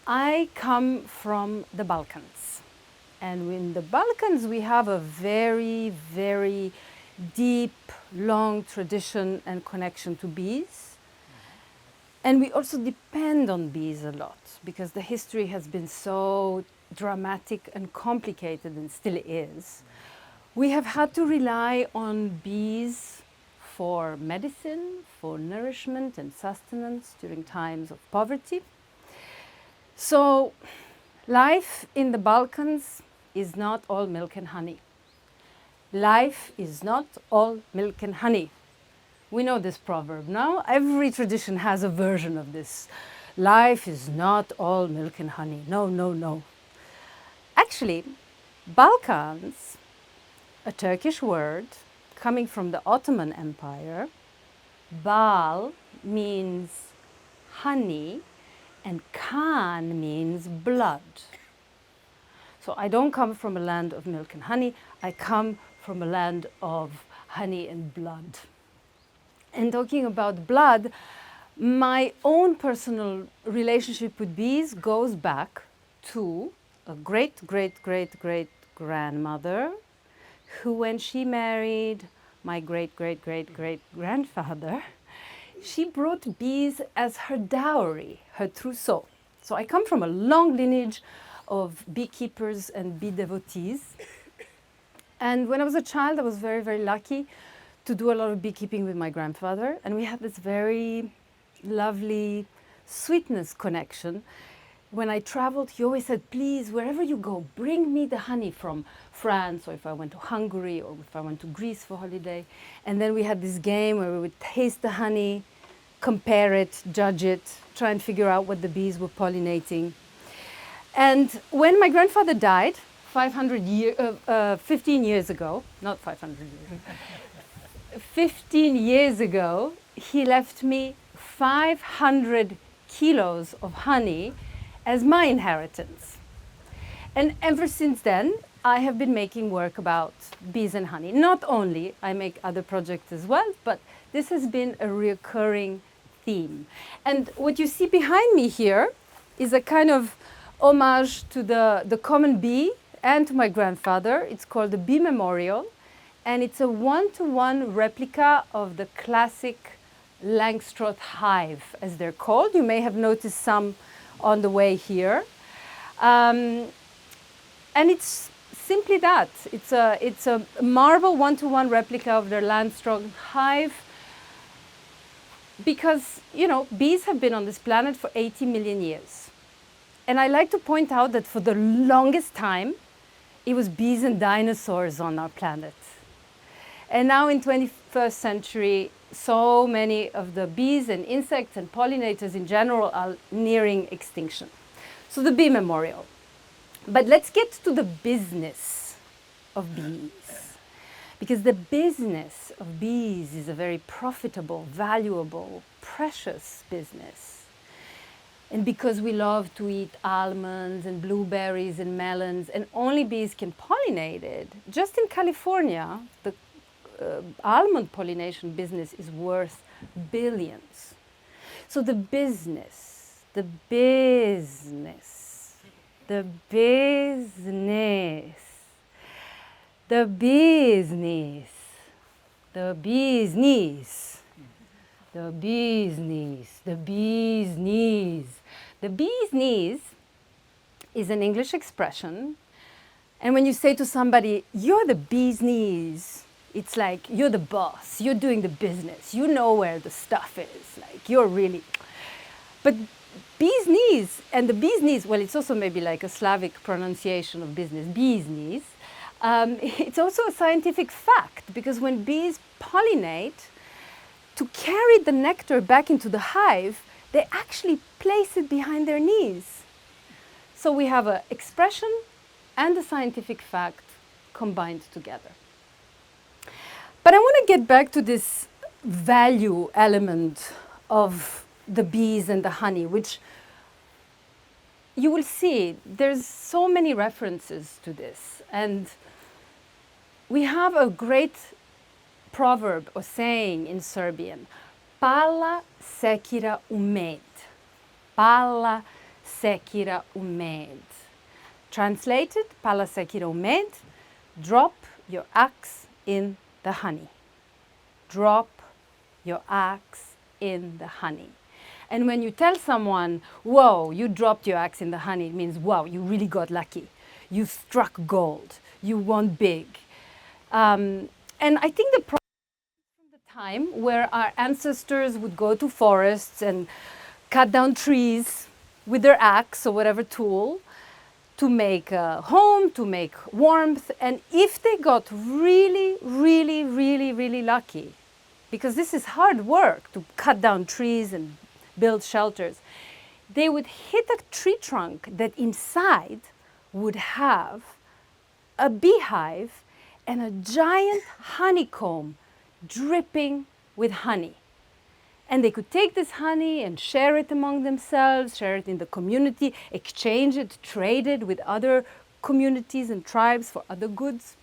I come from the Balkans. And in the Balkans, we have a very, very deep, long tradition and connection to bees. And we also depend on bees a lot because the history has been so dramatic and complicated and still is. We have had to rely on bees for medicine, for nourishment and sustenance during times of poverty. So life in the Balkans is not all milk and honey. Life is not all milk and honey. We know this proverb now. Every tradition has a version of this. Life is not all milk and honey. No, no, no. Actually, Balkans, a Turkish word coming from the Ottoman Empire, bal means honey and kan means blood. So I don't come from a land of milk and honey, I come from a land of honey and blood. And talking about blood, my own personal relationship with bees goes back to a great-great-great-great-grandmother who, when she married my great-great-great-great-grandfather, she brought bees as her dowry, her trousseau. So I come from a long lineage of beekeepers and bee devotees. And when I was a child, I was very, very lucky to do a lot of beekeeping with my grandfather. And we had this very lovely sweetness connection. When I traveled, he always said, please, wherever you go, bring me the honey from France, or if I went to Hungary, or if I went to Greece for holiday. And then we had this game where we would taste the honey, compare it, judge it, try and figure out what the bees were pollinating. And when my grandfather died, 15 years ago, not 500 years, 15 years ago, he left me 500 kilos of honey as my inheritance. And ever since then, I have been making work about bees and honey. Not only, I make other projects as well, but this has been a recurring theme. And what you see behind me here is a kind of homage to the common bee and to my grandfather. It's called the Bee Memorial, and it's a one-to-one replica of the classic Langstroth hive, as they're called. You may have noticed some on the way here. And it's simply that. It's a marble one-to-one replica of their Langstroth hive because, you know, bees have been on this planet for 80 million years. And I like to point out that for the longest time, it was bees and dinosaurs on our planet. And now in 21st century, so many of the bees and insects and pollinators in general are nearing extinction. So the Bee Memorial. But let's get to the business of bees. Because the business of bees is a very profitable, valuable, precious business. And because we love to eat almonds and blueberries and melons, and only bees can pollinate it, just in California, the almond pollination business is worth billions. So the business, the business, the business, the business, the business, the business, the bee's knees. The bee's knees is an English expression. And when you say to somebody, you're the bee's knees, it's like you're the boss, you're doing the business, you know where the stuff is, like you're really. But bee's knees and the bee's knees, well, it's also maybe like a Slavic pronunciation of business, bee's knees. It's also a scientific fact because when bees pollinate, to carry the nectar back into the hive, they actually place it behind their knees. So we have an expression and a scientific fact combined together. But I want to get back to this value element of the bees and the honey, which you will see there's so many references to this. And we have a great proverb or saying in Serbian, pala sekira u med. Pala sekira umed. Translated, pala sekira umed, drop your axe in the honey. Drop your axe in the honey. And when you tell someone, whoa, you dropped your axe in the honey, it means, wow, you really got lucky. You struck gold. You won big. And I think the time where our ancestors would go to forests and cut down trees with their axe or whatever tool to make a home, to make warmth. And if they got really, really, really, really lucky, because this is hard work to cut down trees and build shelters, they would hit a tree trunk that inside would have a beehive and a giant honeycomb dripping with honey. And they could take this honey and share it among themselves, share it in the community, exchange it, trade it with other communities and tribes for other goods.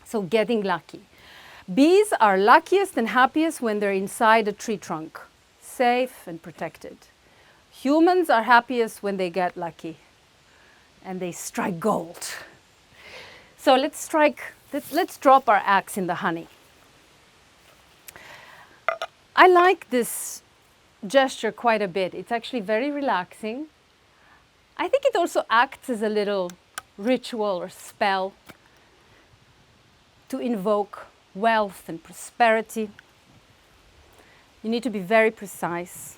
So getting lucky. Bees are luckiest and happiest when they're inside a tree trunk, safe and protected. Humans are happiest when they get lucky and they strike gold. So let's drop our axe in the honey. I like this gesture quite a bit. It's actually very relaxing. I think it also acts as a little ritual or spell to invoke wealth and prosperity. You need to be very precise.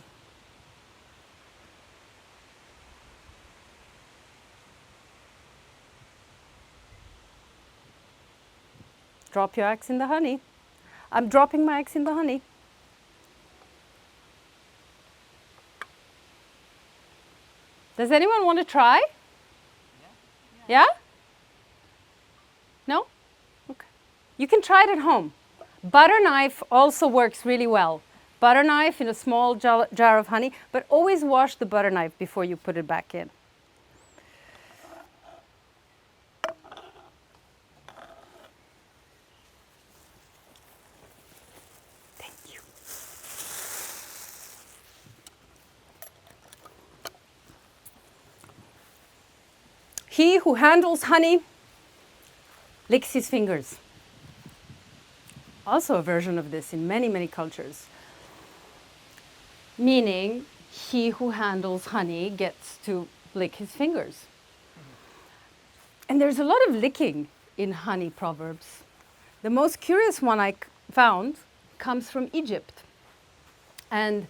Drop your axe in the honey. I'm dropping my axe in the honey. Does anyone want to try? Yeah? No? Okay. You can try it at home. Butter knife also works really well. Butter knife in a small jar of honey, but always wash the butter knife before you put it back in. Thank you. He who handles honey licks his fingers. Also a version of this in many, many cultures. Meaning, he who handles honey gets to lick his fingers. And there's a lot of licking in honey proverbs. The most curious one I found comes from Egypt. And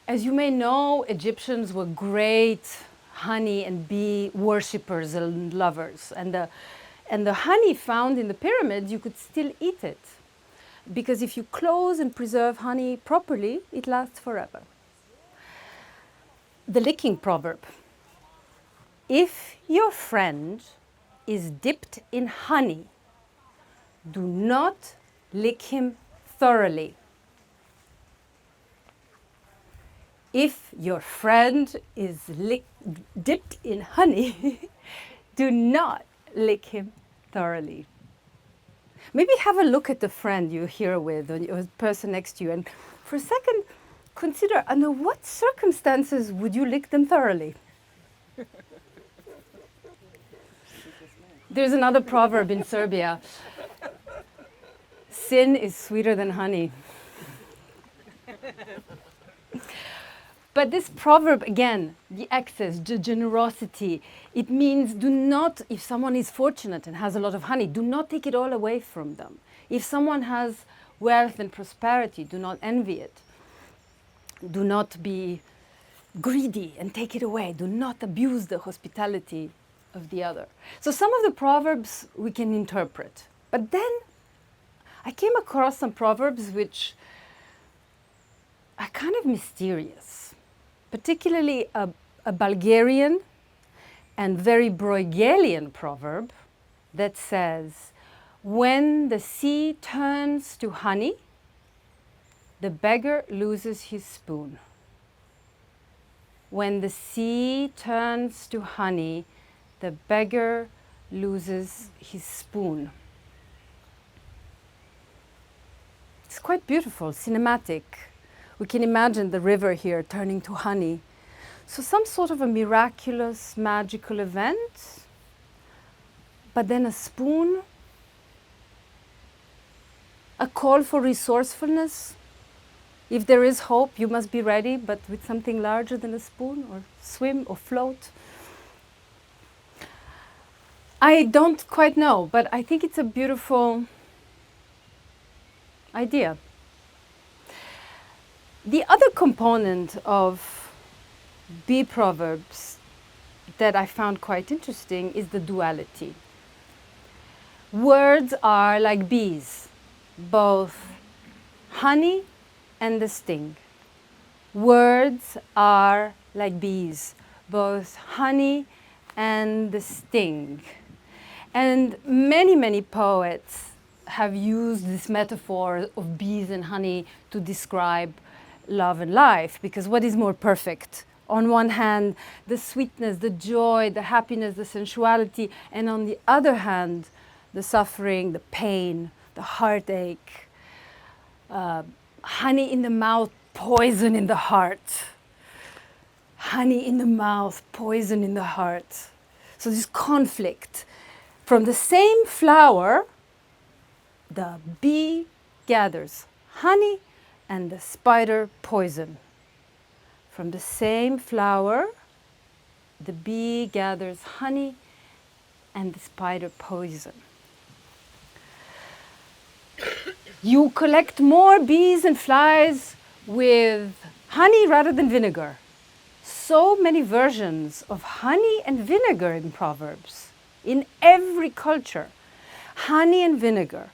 as you may know, Egyptians were great honey and bee worshippers and lovers. And the honey found in the pyramids, you could still eat it. Because if you close and preserve honey properly, it lasts forever. The licking proverb. If your friend is dipped in honey, do not lick him thoroughly. If your friend is dipped in honey, do not lick him thoroughly. Maybe have a look at the friend you're here with or the person next to you, and for a second consider under what circumstances would you lick them thoroughly? There's another proverb in Serbia. Sin is sweeter than honey. But this proverb, again, the excess, the generosity, it means do not, if someone is fortunate and has a lot of honey, do not take it all away from them. If someone has wealth and prosperity, do not envy it. Do not be greedy and take it away. Do not abuse the hospitality of the other. So some of the proverbs we can interpret. But then I came across some proverbs which are kind of mysterious. Particularly a Bulgarian and very Bruegelian proverb that says, when the sea turns to honey, the beggar loses his spoon. When the sea turns to honey, the beggar loses his spoon. It's quite beautiful, cinematic. We can imagine the river here turning to honey. So some sort of a miraculous, magical event, but then a spoon, a call for resourcefulness. If there is hope, you must be ready, but with something larger than a spoon, or swim or float. I don't quite know, but I think it's a beautiful idea. The other component of bee proverbs that I found quite interesting is the duality. Words are like bees, both honey and the sting. Words are like bees, both honey and the sting. And many, many poets have used this metaphor of bees and honey to describe love and life, because what is more perfect? On one hand, the sweetness, the joy, the happiness, the sensuality, and on the other hand, the suffering, the pain, the heartache, honey in the mouth, poison in the heart. Honey in the mouth, poison in the heart. So this conflict. From the same flower, the bee gathers honey and the spider poison. From the same flower, the bee gathers honey and the spider poison. You collect more bees and flies with honey rather than vinegar. So many versions of honey and vinegar in Proverbs, in every culture. Honey and vinegar.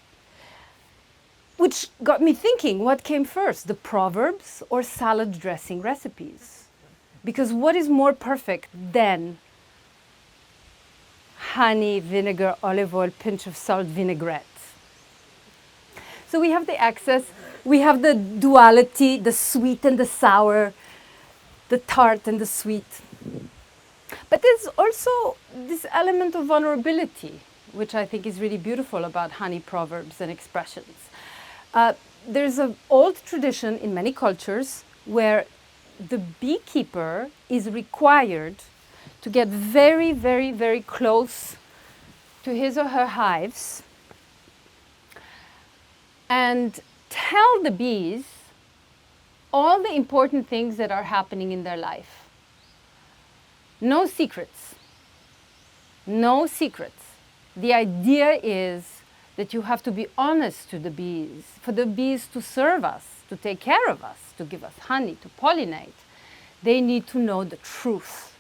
Which got me thinking, what came first, the Proverbs or salad dressing recipes? Because what is more perfect than honey, vinegar, olive oil, pinch of salt, vinaigrette? So we have the access, we have the duality, the sweet and the sour, the tart and the sweet. But there's also this element of vulnerability, which I think is really beautiful about honey proverbs and expressions. There's an old tradition in many cultures where the beekeeper is required to get very, very, very close to his or her hives and tell the bees all the important things that are happening in their life. No secrets. No secrets. The idea is that you have to be honest to the bees, for the bees to serve us, to take care of us, to give us honey, to pollinate. They need to know the truth.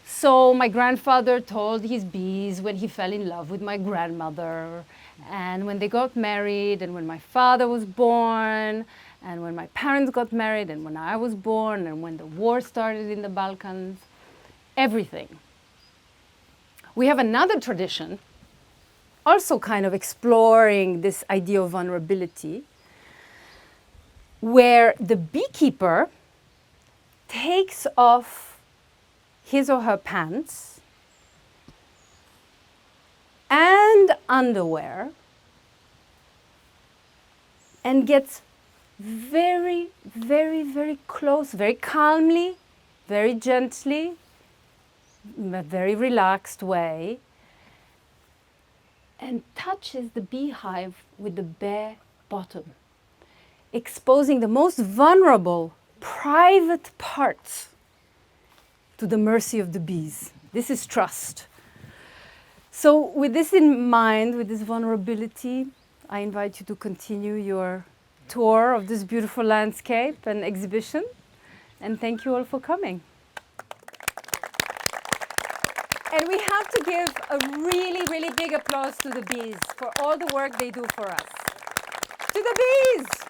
So my grandfather told his bees when he fell in love with my grandmother, and when they got married, and when my father was born, and when my parents got married, and when I was born, and when the war started in the Balkans, everything. We have another tradition also kind of exploring this idea of vulnerability, where the beekeeper takes off his or her pants and underwear and gets very, very, very close, very calmly, very gently, in a very relaxed way, and touches the beehive with the bare bottom, exposing the most vulnerable, private parts to the mercy of the bees. This is trust. So with this in mind, with this vulnerability, I invite you to continue your tour of this beautiful landscape and exhibition. And thank you all for coming. And we have to give a really, really big applause to the bees for all the work they do for us. To the bees!